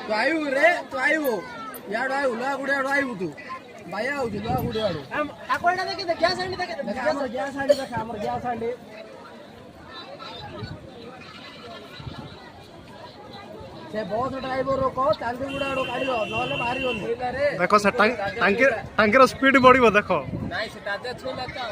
तू आयु रे तू आयु याड आयु ला गुडे याड आयु तू बाया होती ला गुडे याड आकोळडा देखे गॅस हांडी देखे गॅस हांडी देखे हमर गॅस हांडी से बहुत ड्राइवर को चांदी गुडा याड काढिलो नले मारी होनी देखो से टांकी स्पीड बढ़िबो देखो नाही से ताते छु लेता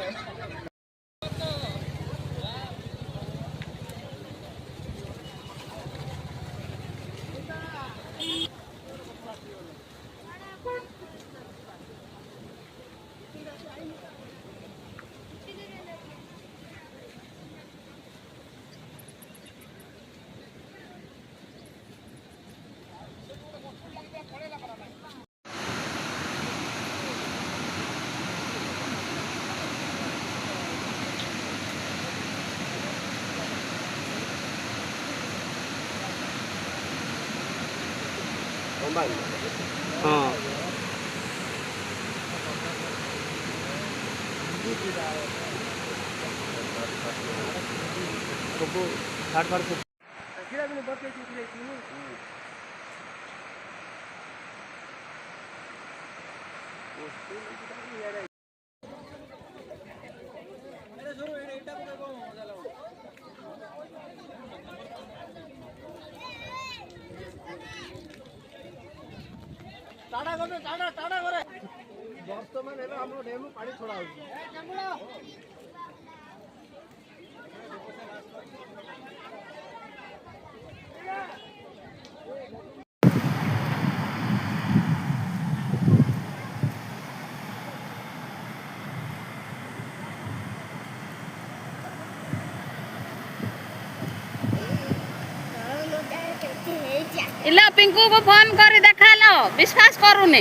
हाँ तो 60 बार टाटा करे टाटा करे वर्तमान हेले हमरो डैम पानी छोड़ा होची इला पिंकू को फोन कर देखा लो विश्वास करूनी।